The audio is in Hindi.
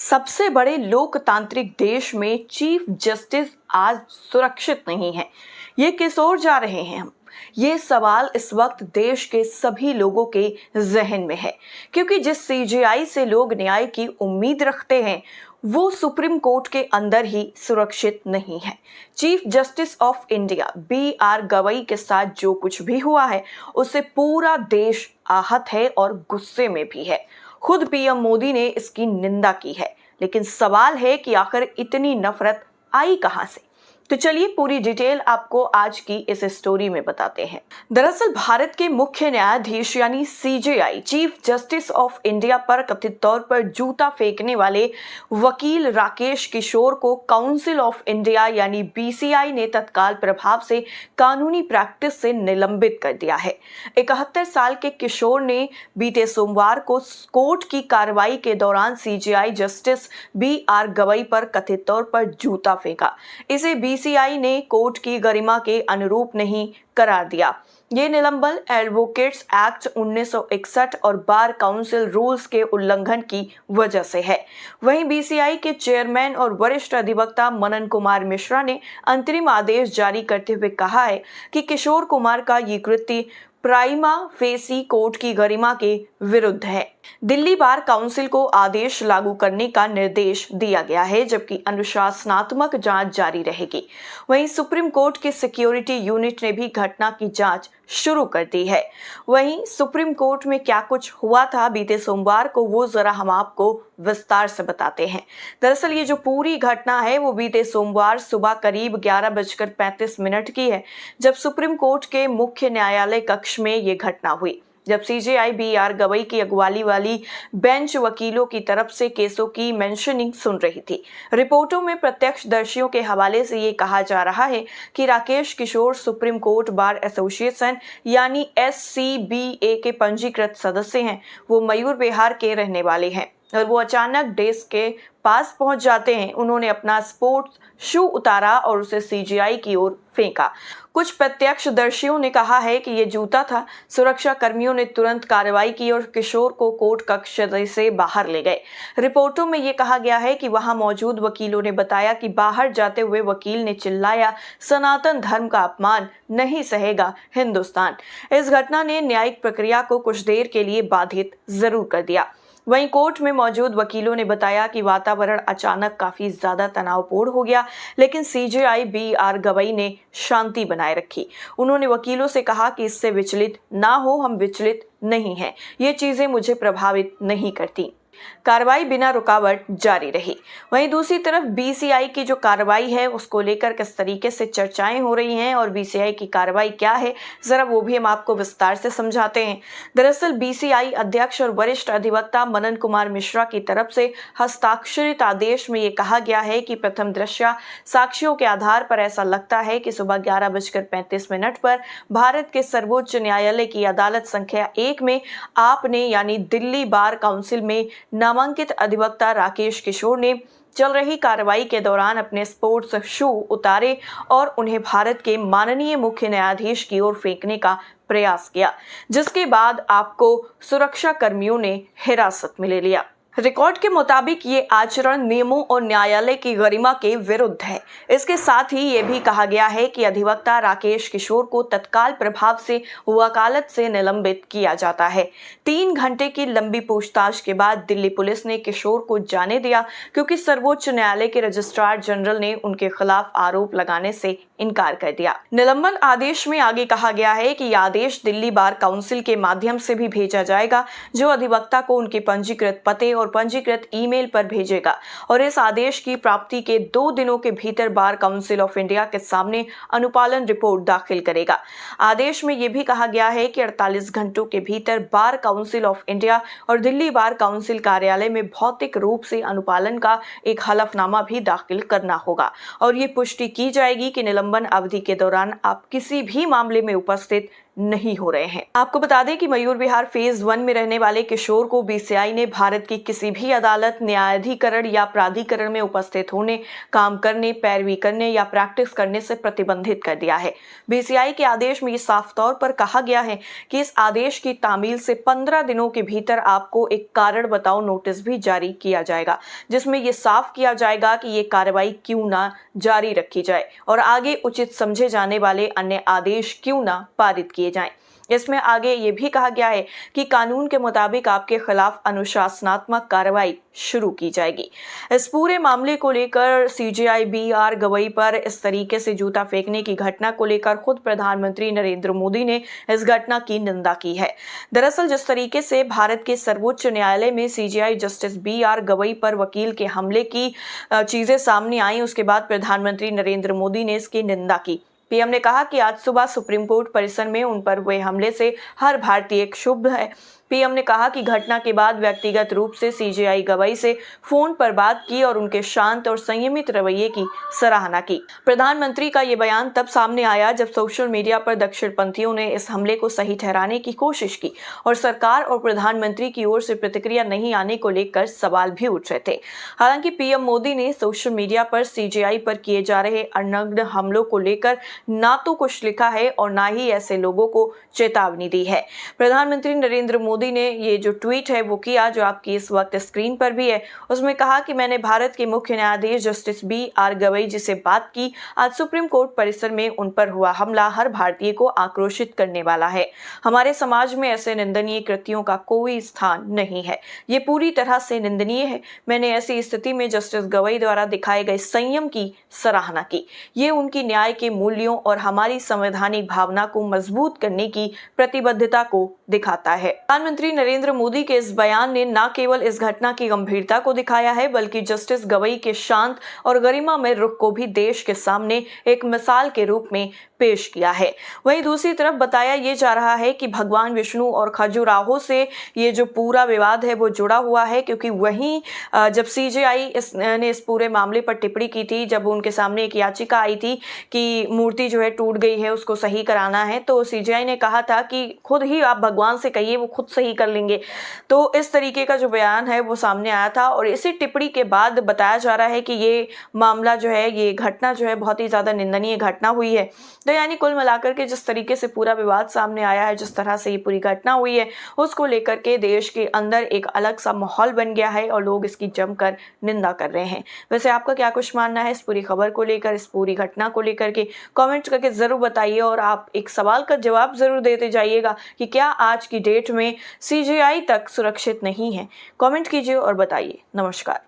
सबसे बड़े लोकतांत्रिक देश में चीफ जस्टिस आज सुरक्षित नहीं है। ये किस ओर जा रहे हैं हम? ये सवाल इस वक्त देश के सभी लोगों के जहन में है, क्योंकि जिस सीजेआई से लोग न्याय की उम्मीद रखते हैं वो सुप्रीम कोर्ट के अंदर ही सुरक्षित नहीं है। Chief justice of India B R. Gavai के साथ जो कुछ भी हुआ है उससे पूरा देश आहत है और गुस्से में भी है। खुद पीएम मोदी ने इसकी निंदा की है, लेकिन सवाल है कि आखिर इतनी नफरत आई कहां से। तो चलिए पूरी डिटेल आपको आज की इस स्टोरी में बताते हैं। दरअसल भारत के मुख्य न्यायाधीश यानी CJI chief justice of India पर कथित तौर पर जूता फेंकने वाले वकील राकेश किशोर को काउंसिल ऑफ इंडिया यानी बीसीआई ने तत्काल प्रभाव से कानूनी प्रैक्टिस से निलंबित कर दिया है। 71 साल के किशोर ने बीते सोमवार को कोर्ट की कार्रवाई के दौरान सीजेआई जस्टिस बी.आर. गवई पर कथित तौर पर जूता फेंका। इसे बीसीआई ने कोर्ट की गरिमा के अनुरूप नहीं करार दिया। ये निलंबन एडवोकेट्स एक्ट 1961 और बार काउंसिल रूल्स के उल्लंघन की वजह से है। वहीं बीसीआई के चेयरमैन और वरिष्ठ अधिवक्ता मनन कुमार मिश्रा ने अंतरिम आदेश जारी करते हुए कहा है कि किशोर कुमार का ये कृत्य प्राइमा फेसी कोर्ट की गरिमा के विरुद्ध है। दिल्ली बार काउंसिल को आदेश लागू करने का निर्देश दिया गया है, जबकि अनुशासनात्मक जांच जारी रहेगी। वहीं सुप्रीम कोर्ट की सिक्योरिटी यूनिट ने भी घटना की जांच शुरू कर दी है। वहीं सुप्रीम कोर्ट में क्या कुछ हुआ था बीते सोमवार को, वो जरा हम आपको विस्तार से बताते हैं। दरअसल ये जो पूरी घटना है वो बीते सोमवार सुबह करीब 11:35 की है, जब सुप्रीम कोर्ट के मुख्य न्यायालय कक्ष में ये घटना हुई। जब सीजेआई बी.आर. गवई की अगुवाई वाली बेंच वकीलों की तरफ से केसों की मेंशनिंग सुन रही थी। रिपोर्टों में प्रत्यक्षदर्शियों के हवाले से ये कहा जा रहा है कि राकेश किशोर सुप्रीम कोर्ट बार एसोसिएशन यानी SCBA के पंजीकृत सदस्य हैं। वो मयूर विहार के रहने वाले हैं और वो अचानक डेस्क के पास पहुंच जाते हैं। उन्होंने अपना स्पोर्ट्स शू उतारा और उसे सीजेआई की ओर फेंका। कुछ प्रत्यक्षदर्शियों ने कहा है कि ये जूता था। सुरक्षा कर्मियों ने तुरंत कार्रवाई की और किशोर को कोर्ट कक्ष से बाहर ले गए। रिपोर्टों में ये कहा गया है कि वहां मौजूद वकीलों ने बताया कि बाहर जाते हुए वकील ने चिल्लाया, सनातन धर्म का अपमान नहीं सहेगा हिंदुस्तान। इस घटना ने न्यायिक प्रक्रिया को कुछ देर के लिए बाधित जरूर कर दिया। वहीं कोर्ट में मौजूद वकीलों ने बताया कि वातावरण अचानक काफी ज्यादा तनावपूर्ण हो गया, लेकिन सीजेआई बी.आर. गवई ने शांति बनाए रखी। उन्होंने वकीलों से कहा कि इससे विचलित ना हो, हम विचलित नहीं हैं, ये चीजें मुझे प्रभावित नहीं करती। कार्रवाई बिना रुकावट जारी रही। वहीं दूसरी तरफ बीसीआई की जो कार्रवाई है उसको लेकर किस तरीके से चर्चाएं हो रही हैं और बीसीआई की कार्रवाई क्या है, जरा वो भी हम आपको विस्तार से समझाते हैं। दरअसल बीसीआई अध्यक्ष और वरिष्ठ अधिवक्ता मनन कुमार मिश्रा की तरफ से हस्ताक्षरित आदेश में ये कहा गया है कि प्रथम दृष्टया साक्ष्यों के आधार पर ऐसा लगता है कि सुबह 11:35 पर भारत के सर्वोच्च न्यायालय की अदालत संख्या 1 में आपने यानी दिल्ली बार काउंसिल में नामांकित अधिवक्ता राकेश किशोर ने चल रही कार्रवाई के दौरान अपने स्पोर्ट्स शू उतारे और उन्हें भारत के माननीय मुख्य न्यायाधीश की ओर फेंकने का प्रयास किया, जिसके बाद आपको सुरक्षा कर्मियों ने हिरासत में ले लिया। रिकॉर्ड के मुताबिक ये आचरण नियमों और न्यायालय की गरिमा के विरुद्ध है। इसके साथ ही ये भी कहा गया है कि अधिवक्ता राकेश किशोर को तत्काल प्रभाव से वकालत से निलंबित किया जाता है। 3 घंटे की लंबी पूछताछ के बाद दिल्ली पुलिस ने किशोर को जाने दिया, क्योंकि सर्वोच्च न्यायालय के रजिस्ट्रार जनरल ने उनके खिलाफ आरोप लगाने से इनकार कर दिया। निलंबन आदेश में आगे कहा गया है कि यह आदेश दिल्ली बार काउंसिल के माध्यम से भी भेजा जाएगा, जो अधिवक्ता को उनके पंजीकृत पते और पंजीकृत ईमेल पर भेजेगा और इस आदेश की प्राप्ति के 2 दिनों के भीतर बार काउंसिल ऑफ इंडिया के सामने अनुपालन रिपोर्ट दाखिल करेगा। आदेश में यह भी कहा गया है कि 48 घंटों के भीतर बार काउंसिल ऑफ इंडिया और दिल्ली बार काउंसिल कार्यालय में भौतिक रूप से अनुपालन का एक हलफनामा भी दाखिल करना होगा और ये पुष्टि की जाएगी कि निलंबन अवधि के दौरान आप किसी भी मामले में उपस्थित नहीं हो रहे हैं। आपको बता दें कि मयूर विहार फेज 1 में रहने वाले किशोर को बीसीआई ने भारत की किसी भी अदालत, न्यायाधिकरण या प्राधिकरण में उपस्थित होने, काम करने, पैरवी करने या प्रैक्टिस करने से प्रतिबंधित कर दिया है। बीसीआई के आदेश में ये साफ तौर पर कहा गया है कि इस आदेश की तामील से 15 दिनों के भीतर आपको एक कारण बताओ नोटिस भी जारी किया जाएगा, जिसमें यह साफ किया जाएगा कि ये कार्रवाई क्यों ना जारी रखी जाए और आगे उचित समझे जाने वाले अन्य आदेश क्यों ना पारित किए जाएं। इसमें आगे ये भी कहा गया है कि कानून के मुताबिक आपके खिलाफ अनुशासनात्मक कार्रवाई शुरू की जाएगी। इस पूरे मामले को लेकर सीजेआई बी.आर. गवई पर इस तरीके से जूता फेंकने की घटना को लेकर खुद प्रधानमंत्री नरेंद्र मोदी ने इस घटना की निंदा की है। दरअसल जिस तरीके से भारत के सर्वोच्च न्यायालय में सीजेआई जस्टिस बी.आर. गवई पर वकील के हमले की चीजें सामने आई, उसके बाद प्रधानमंत्री नरेंद्र मोदी ने इसकी निंदा की। पीएम ने कहा कि आज सुबह सुप्रीम कोर्ट परिसर में उन पर हुए हमले से हर भारतीय क्षुब्ध है। पीएम ने कहा कि घटना के बाद व्यक्तिगत रूप से सीजेआई गवई से फोन पर बात की और उनके शांत और संयमित रवैये की सराहना की। प्रधानमंत्री का ये बयान तब सामने आया जब सोशल मीडिया पर दक्षिणपंथियों ने इस हमले को सही ठहराने की कोशिश की और सरकार और प्रधानमंत्री की ओर से प्रतिक्रिया नहीं आने को लेकर सवाल भी उठ रहे थे। हालांकि पीएम मोदी ने सोशल मीडिया पर सीजेआई पर किए जा रहे अनग्न हमलों को लेकर ना तो कुछ लिखा है और ना ही ऐसे लोगों को चेतावनी दी है। प्रधानमंत्री नरेंद्र मोदी ने ये जो ट्वीट है वो किया, जो आपकी इस वक्त स्क्रीन पर भी है। उसमें कहा कि मैंने भारत के मुख्य न्यायाधीश जस्टिस बी.आर. गवई जी से बात की। आज सुप्रीम कोर्ट परिसर में उन पर हुआ हमला हर भारतीय को आक्रोशित करने वाला है। हमारे समाज में ऐसे निंदनीय कृत्यों का कोई स्थान नहीं है। ये पूरी तरह से निंदनीय है। मैंने ऐसी स्थिति में जस्टिस गवई द्वारा दिखाए गए संयम की सराहना की। ये उनकी न्याय के मूल्यों और हमारी संवैधानिक भावना को मजबूत करने की प्रतिबद्धता को दिखाता है। प्रधानमंत्री नरेंद्र मोदी के इस बयान ने न केवल इस घटना की गंभीरता को दिखाया है, बल्कि जस्टिस गवई के शांत और गरिमामय रुख को भी देश के सामने एक मिसाल के रूप में पेश किया है। वहीं दूसरी तरफ बताया ये जा रहा है कि भगवान विष्णु और खजुराहो से ये जो पूरा विवाद है वो जुड़ा हुआ है, क्योंकि वहीं जब सीजेआई ने इस पूरे मामले पर टिप्पणी की थी, जब उनके सामने एक याचिका आई थी कि मूर्ति जो है टूट गई है, उसको सही कराना है, तो सीजेआई ने कहा था कि खुद ही आप भगवान से कहिए, वो खुद सही कर लेंगे। तो इस तरीके का जो बयान है वो सामने आया था और इसी टिप्पणी के बाद बताया जा रहा है कि ये मामला जो है, ये घटना जो है बहुत ही ज्यादा निंदनीय घटना हुई है। तो यानी कुल मिलाकर के जिस तरीके से पूरा विवाद सामने आया है, जिस तरह से ये पूरी घटना हुई है, उसको लेकर के देश के अंदर एक अलग सा माहौल बन गया है और लोग इसकी जमकर निंदा कर रहे हैं। वैसे आपका क्या कुछ मानना है इस पूरी खबर को लेकर, इस पूरी घटना को लेकर के? कमेंट करके जरूर बताइए और आप एक सवाल का जवाब जरूर देते जाइएगा कि क्या आज की डेट में सीजेआई तक सुरक्षित नहीं है। कमेंट कीजिए और बताइए। नमस्कार।